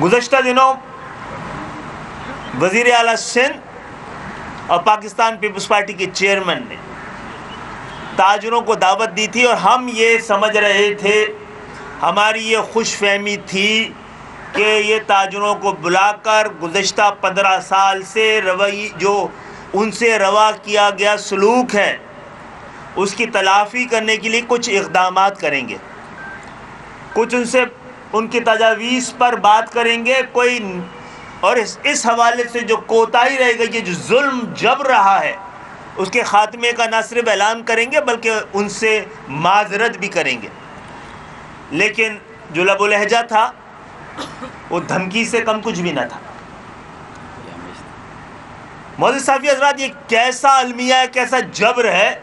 گزشتہ دنوں وزیر اعلیٰ سندھ اور پاکستان پیپلز پارٹی کے چیئرمین نے تاجروں کو دعوت دی تھی، اور ہم یہ سمجھ رہے تھے، ہماری یہ خوش فہمی تھی کہ یہ تاجروں کو بلا کر گزشتہ 15 سال سے جو ان سے روا کیا گیا سلوک ہے اس کی تلافی کرنے کے لیے کچھ اقدامات کریں گے، کچھ ان کی تجاویز پر بات کریں گے، اور اس حوالے سے جو کوتاہی رہ گئی ہے، جو ظلم جبر رہا ہے، اس کے خاتمے کا نہ صرف اعلان کریں گے بلکہ ان سے معذرت بھی کریں گے۔ لیکن جو لب و لہجہ تھا وہ دھمکی سے کم کچھ بھی نہ تھا۔ معزز صحافی حضرات، یہ کیسا المیہ ہے، کیسا جبر ہے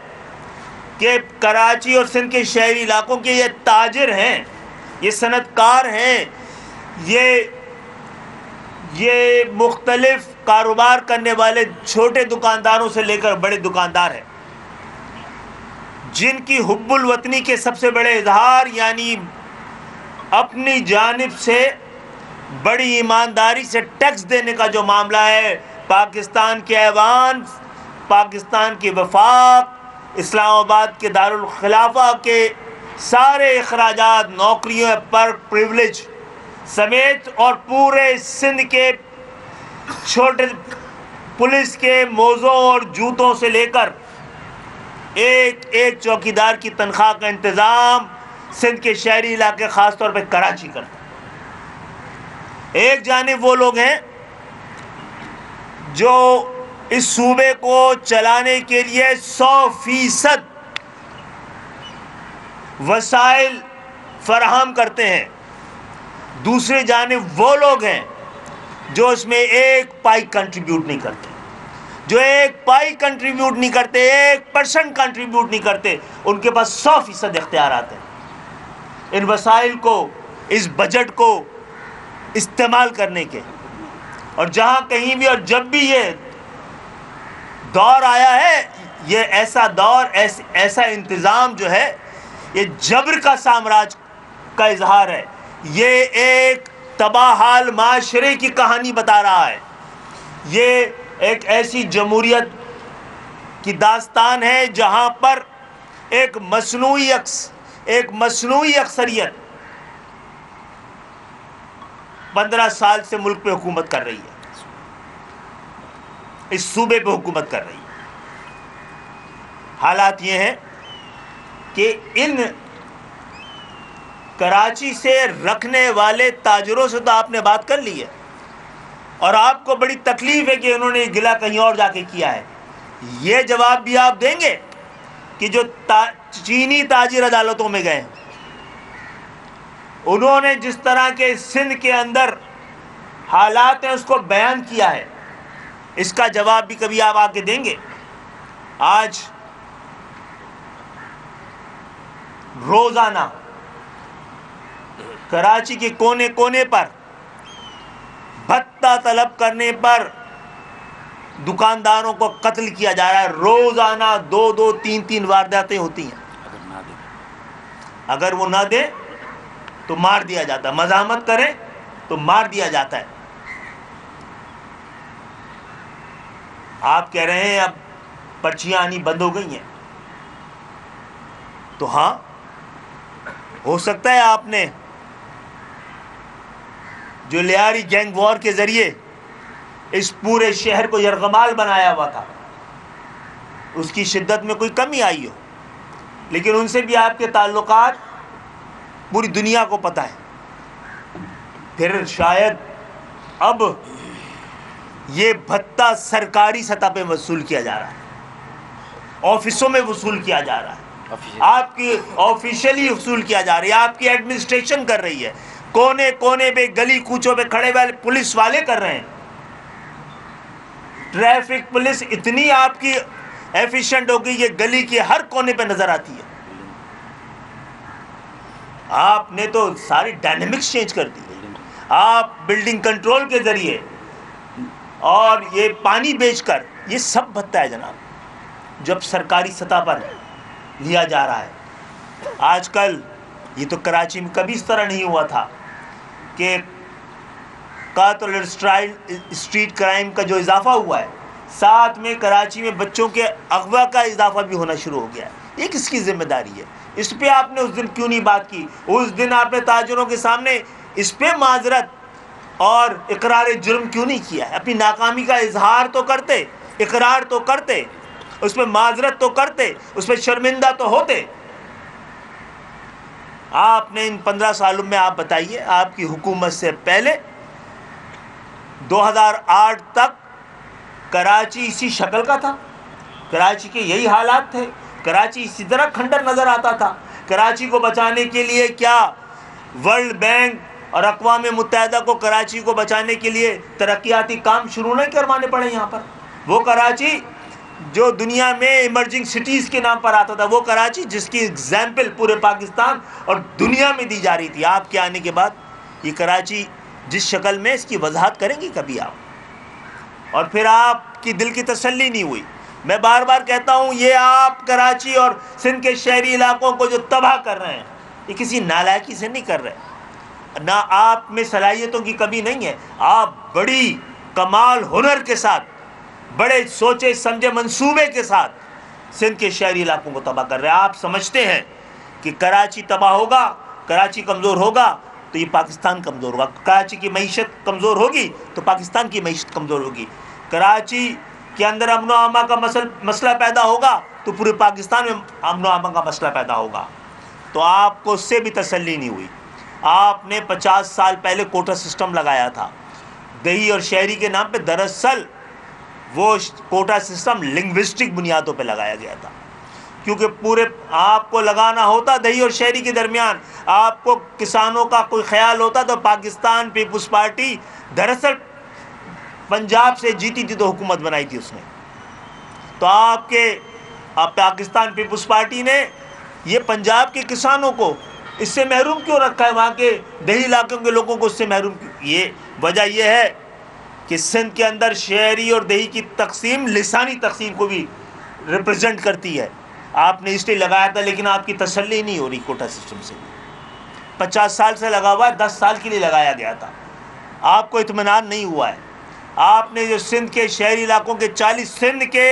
کہ کراچی اور سندھ کے شہری علاقوں کے یہ تاجر ہیں، یہ صنعت کار ہیں، یہ مختلف کاروبار کرنے والے چھوٹے دکانداروں سے لے کر بڑے دکاندار ہیں، جن کی حب الوطنی کے سب سے بڑے اظہار یعنی اپنی جانب سے بڑی ایمانداری سے ٹیکس دینے کا جو معاملہ ہے، پاکستان کے ایوان، پاکستان کے وفاق، اسلام آباد کے دارالخلافہ کے سارے اخراجات، نوکریوں پر پریولیج سمیت، اور پورے سندھ کے چھوٹے پولیس کے موزوں اور جوتوں سے لے کر ایک چوکیدار کی تنخواہ کا انتظام سندھ کے شہری علاقے خاص طور پہ کراچی کرتا ہے۔ ایک جانب وہ لوگ ہیں جو اس صوبے کو چلانے کے لیے 100% وسائل فراہم کرتے ہیں، دوسری جانب وہ لوگ ہیں جو اس میں ایک پائی کنٹریبیوٹ نہیں کرتے، جو ایک پائی کنٹریبیوٹ نہیں کرتے، 1% کنٹریبیوٹ نہیں کرتے، ان کے پاس 100% اختیارات ہیں ان وسائل کو، اس بجٹ کو استعمال کرنے کے۔ اور جہاں کہیں بھی اور جب بھی یہ دور آیا ہے، یہ ایسا دور، ایسا انتظام جو ہے، یہ جبر کا سامراج کا اظہار ہے، یہ ایک تباہ حال معاشرے کی کہانی بتا رہا ہے، یہ ایک ایسی جمہوریت کی داستان ہے جہاں پر ایک مصنوعی اکثریت 15 سال سے ملک پہ حکومت کر رہی ہے، اس صوبے پہ حکومت کر رہی ہے۔ حالات یہ ہیں کہ ان کراچی سے رکھنے والے تاجروں سے تو آپ نے بات کر لی ہے، اور آپ کو بڑی تکلیف ہے کہ انہوں نے گلہ کہیں اور جا کے کیا ہے۔ یہ جواب بھی آپ دیں گے کہ جو چینی تاجر عدالتوں میں گئے ہیں، انہوں نے جس طرح کے سندھ کے اندر حالات ہیں اس کو بیان کیا ہے، اس کا جواب بھی کبھی آپ آ کے دیں گے؟ آج روزانہ کراچی کے کونے کونے پر بھتہ طلب کرنے پر دکانداروں کو قتل کیا جا رہا ہے، روزانہ 2 3 وارداتیں ہوتی ہیں۔ اگر وہ نہ دے تو مار دیا جاتا ہے، مزاحمت کرے تو مار دیا جاتا ہے۔ آپ کہہ رہے ہیں اب پرچیاں آنی بند ہو گئی ہیں، تو ہاں ہو سکتا ہے آپ نے جو لیاری گینگ وار کے ذریعے اس پورے شہر کو یرغمال بنایا ہوا تھا، اس کی شدت میں کوئی کمی آئی ہو، لیکن ان سے بھی آپ کے تعلقات پوری دنیا کو پتہ ہے۔ پھر شاید اب یہ بھتہ سرکاری سطح پہ وصول کیا جا رہا ہے، آفسوں میں وصول کیا جا رہا ہے، آپ کی آفیشلی وصول کیا جا رہا ہے، آپ کی ایڈمنسٹریشن کر رہی ہے، کونے کونے پہ گلی کوچوں پہ کھڑے والے پولیس والے کر رہے ہیں۔ ٹریفک پولیس اتنی آپ کی ایفیشینٹ ہو گئی، یہ گلی کے ہر کونے پہ نظر آتی ہے۔ آپ نے تو ساری ڈائنامکس چینج کر دی، آپ بلڈنگ کنٹرول کے ذریعے اور یہ پانی بیچ کر، یہ سب بھتہ ہے جناب، جب سرکاری سطح پر لیا جا رہا ہے۔ آج کل یہ تو کراچی میں کبھی اس طرح نہیں ہوا تھا کہ قتل اور اسٹریٹ کرائم کا جو اضافہ ہوا ہے، ساتھ میں کراچی میں بچوں کے اغوا کا اضافہ بھی ہونا شروع ہو گیا ہے، یہ کس کی ذمہ داری ہے؟ اس پہ آپ نے اس دن کیوں نہیں بات کی؟ اس دن آپ نے تاجروں کے سامنے اس پہ معذرت اور اقرار جرم کیوں نہیں کیا ہے؟ اپنی ناکامی کا اظہار تو کرتے، اقرار تو کرتے، اس پہ معذرت تو کرتے، اس پہ شرمندہ تو ہوتے۔ آپ نے ان 15 سالوں میں آپ بتائیے، آپ کی حکومت سے پہلے 2008 تک کراچی اسی شکل کا تھا، کراچی کے یہی حالات تھے، کراچی اسی طرح کھنڈر نظر آتا تھا۔ کراچی کو بچانے کے لیے کیا ورلڈ بینک اور اقوام متحدہ کو کراچی کو بچانے کے لیے ترقیاتی کام شروع نہیں کروانے پڑے یہاں پر؟ وہ کراچی جو دنیا میں ایمرجنگ سٹیز کے نام پر آتا تھا، وہ کراچی جس کی اگزامپل پورے پاکستان اور دنیا میں دی جا رہی تھی، آپ کے آنے کے بعد یہ کراچی جس شکل میں، اس کی وضاحت کریں گی کبھی آپ؟ اور پھر آپ کی دل کی تسلی نہیں ہوئی۔ میں بار بار کہتا ہوں، یہ آپ کراچی اور سندھ کے شہری علاقوں کو جو تباہ کر رہے ہیں، یہ کسی نالائکی سے نہیں کر رہے، نہ آپ میں صلاحیتوں کی کمی نہیں ہے، آپ بڑی کمال ہنر کے ساتھ، بڑے سوچے سمجھے منصوبے کے ساتھ سندھ کے شہری علاقوں کو تباہ کر رہے ہیں۔ آپ سمجھتے ہیں کہ کراچی تباہ ہوگا، کراچی کمزور ہوگا تو یہ پاکستان کمزور ہوگا، کراچی کی معیشت کمزور ہوگی تو پاکستان کی معیشت کمزور ہوگی، کراچی کے اندر امن و امان کا مسئلہ پیدا ہوگا تو پورے پاکستان میں امن و امان کا مسئلہ پیدا ہوگا۔ تو آپ کو اس سے بھی تسلی نہیں ہوئی۔ آپ نے 50 سال پہلے کوٹا سسٹم لگایا تھا دیہی اور شہری کے نام پہ۔ دراصل وہ کوٹا سسٹم لنگوسٹک بنیادوں پہ لگایا گیا تھا، کیونکہ پورے آپ کو لگانا ہوتا دیہی اور شہری کے درمیان، آپ کو کسانوں کا کوئی خیال ہوتا تو پاکستان پیپلز پارٹی دراصل پنجاب سے جیتی تھی تو حکومت بنائی تھی اس نے، تو آپ پاکستان پیپلز پارٹی نے یہ پنجاب کے کسانوں کو اس سے محروم کیوں رکھا ہے؟ وہاں کے دیہی علاقوں کے لوگوں کو اس سے محروم کیوں؟ یہ وجہ یہ ہے کہ سندھ کے اندر شہری اور دیہی کی تقسیم لسانی تقسیم کو بھی ریپرزینٹ کرتی ہے۔ آپ نے اس لیے لگایا تھا، لیکن آپ کی تسلی نہیں ہو رہی کوٹا سسٹم سے۔ 50 سال سے لگا ہوا ہے، 10 سال کے لیے لگایا گیا تھا، آپ کو اطمینان نہیں ہوا ہے۔ آپ نے جو سندھ کے شہری علاقوں کے 40 سندھ کے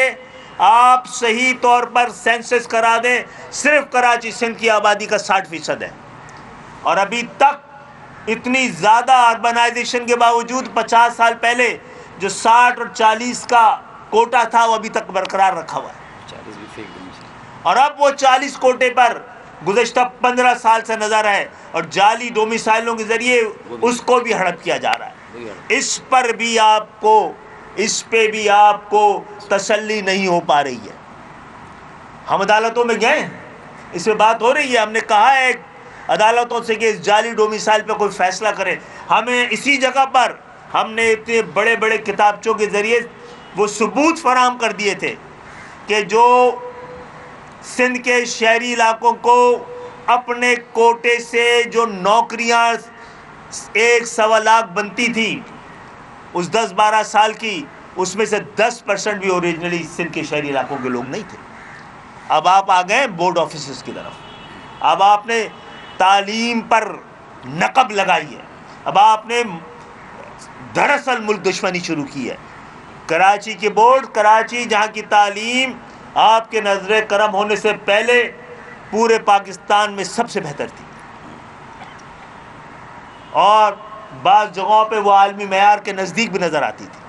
آپ صحیح طور پر سینسس کرا دیں، صرف کراچی سندھ کی آبادی کا 60% ہے، اور ابھی تک اتنی زیادہ اربنائزیشن کے باوجود 50 سال پہلے جو 60 اور 40 کا کوٹا تھا وہ ابھی تک برقرار رکھا ہوا ہے، اور اب وہ 40 کوٹے پر گزشتہ 15 سال سے نظر ہے، اور جعلی ڈومیسائلوں کے ذریعے اس کو بھی ہڑپ کیا جا رہا ہے۔ اس پہ بھی آپ کو تسلی نہیں ہو پا رہی ہے۔ ہم عدالتوں میں گئے ہیں، اس پہ بات ہو رہی ہے، ہم نے کہا ہے عدالتوں سے کہ اس جعلی ڈومیسائل پہ کوئی فیصلہ کرے۔ ہمیں اسی جگہ پر ہم نے اتنے بڑے بڑے کتابچوں کے ذریعے وہ ثبوت فراہم کر دیے تھے کہ جو سندھ کے شہری علاقوں کو اپنے کوٹے سے جو نوکریاں 1.25 لاکھ بنتی تھی اس 10-12 سال کی، اس میں سے 10% بھی اوریجنلی سندھ کے شہری علاقوں کے لوگ نہیں تھے۔ اب آپ آ گئے بورڈ آفیسز کی طرف، اب آپ نے تعلیم پر نقب لگائی ہے، اب آپ نے دراصل ملک دشمنی شروع کی ہے۔ کراچی کے بورڈ، کراچی جہاں کی تعلیم آپ کے نظر کرم ہونے سے پہلے پورے پاکستان میں سب سے بہتر تھی، اور بعض جگہوں پہ وہ عالمی معیار کے نزدیک بھی نظر آتی تھی۔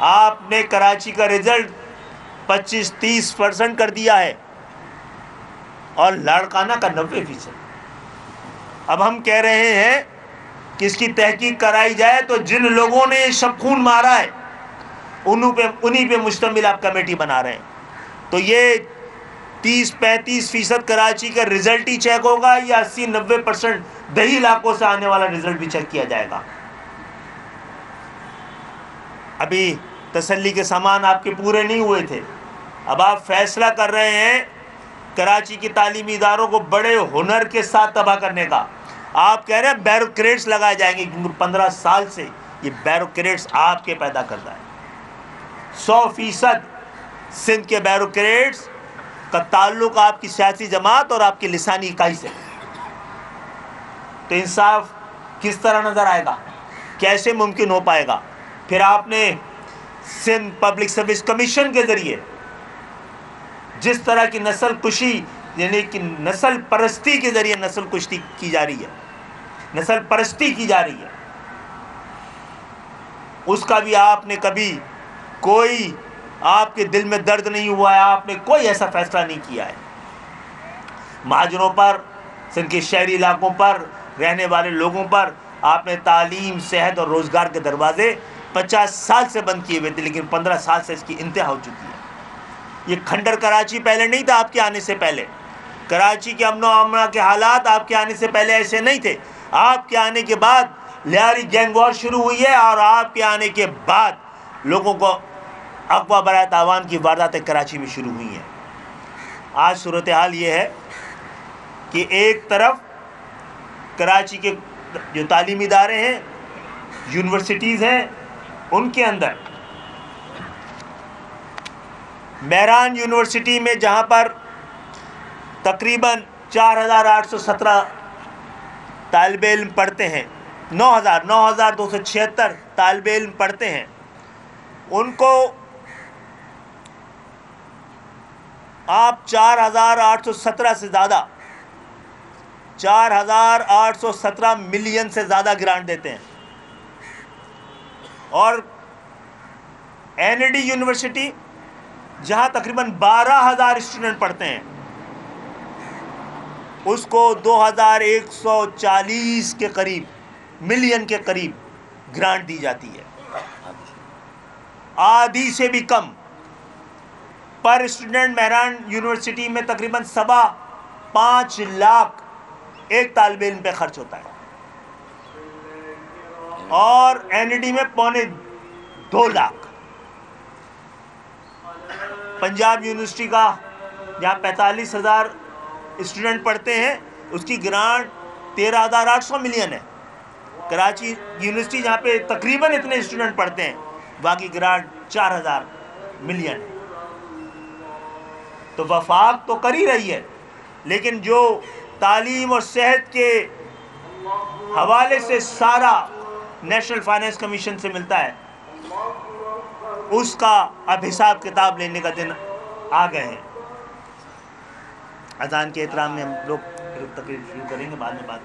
آپ نے کراچی کا رزلٹ 25-30% کر دیا ہے، اور لاڑکانہ کا 90%۔ اب ہم کہہ رہے ہیں کہ اس کی تحقیق کرائی جائے، تو جن لوگوں نے یہ شب خون مارا ہے انہی پہ مشتمل آپ کمیٹی بنا رہے ہیں، تو یہ 30-35% کراچی کا رزلٹ ہی چیک ہوگا یا 80-90% دیہی علاقوں سے آنے والا رزلٹ بھی چیک کیا جائے گا؟ ابھی تسلی کے سامان آپ کے پورے نہیں ہوئے تھے، اب آپ فیصلہ کر رہے ہیں کراچی کی تعلیمی اداروں کو بڑے ہنر کے ساتھ تباہ کرنے کا۔ آپ کہہ رہے ہیں بیروکریٹس لگائے جائیں گے، کیونکہ 15 سال سے یہ بیروکریٹس آپ کے پیدا کرتا ہے۔ 100% سندھ کے بیروکریٹس کا تعلق آپ کی سیاسی جماعت اور آپ کی لسانی اکائی سے، تو انصاف کس طرح نظر آئے گا؟ کیسے ممکن ہو پائے گا؟ پھر آپ نے سندھ پبلک سروس کمیشن کے ذریعے جس طرح کی نسل کشی، یعنی کہ نسل پرستی کے ذریعے نسل کشی کی جا رہی ہے، نسل پرستی کی جا رہی ہے، اس کا بھی آپ نے کبھی کوئی، آپ کے دل میں درد نہیں ہوا ہے، آپ نے کوئی ایسا فیصلہ نہیں کیا ہے۔ مہاجروں پر، سندھ کے شہری علاقوں پر رہنے والے لوگوں پر آپ نے تعلیم، صحت اور روزگار کے دروازے 50 سال سے بند کیے ہوئے تھے، لیکن 15 سال سے اس کی انتہا ہو چکی ہے۔ یہ کھنڈر کراچی پہلے نہیں تھا آپ کے آنے سے پہلے، کراچی کے امن و امان کے حالات آپ کے آنے سے پہلے ایسے نہیں تھے۔ آپ کے آنے کے بعد لیاری گینگ وار شروع ہوئی ہے، اور آپ کے آنے کے بعد لوگوں کو اغوا برائے تاوان کی وارداتیں کراچی میں شروع ہوئی ہیں۔ آج صورتحال یہ ہے کہ ایک طرف کراچی کے جو تعلیمی ادارے ہیں، یونیورسٹیز ہیں، ان کے اندر مہران یونیورسٹی میں جہاں پر تقریباً 4817 طالب علم پڑھتے ہیں، 9276 طالب علم پڑھتے ہیں، ان کو آپ 4817 سے زیادہ، 4817 ملین سے زیادہ گرانٹ دیتے ہیں۔ اور این ای ڈی یونیورسٹی جہاں تقریباً 12,000 اسٹوڈنٹ پڑھتے ہیں، اس کو 2140 کے قریب، ملین کے قریب گرانٹ دی جاتی ہے، آدھی سے بھی کم۔ پر اسٹوڈنٹ مہران یونیورسٹی میں تقریباً 5.25 لاکھ ایک طالب علم پہ خرچ ہوتا ہے، اور این ای ڈی میں 2.25 لاکھ۔ پنجاب یونیورسٹی کا جہاں 45,000 اسٹوڈنٹ پڑھتے ہیں، اس کی گرانٹ 13,800 ملین ہے۔ کراچی یونیورسٹی جہاں پہ تقریباً اتنے اسٹوڈنٹ پڑھتے ہیں، وہاں کی گرانٹ 4,000 ملین ہے۔ تو وفاق تو کر ہی رہی ہے، لیکن جو تعلیم اور صحت کے حوالے سے سارا نیشنل فائنانس کمیشن سے ملتا ہے، اس کا اب حساب کتاب لینے کا دن آ گئے ہیں۔ اذان کے احترام میں ہم لوگ تقریر شروع کریں گے، بعد میں بات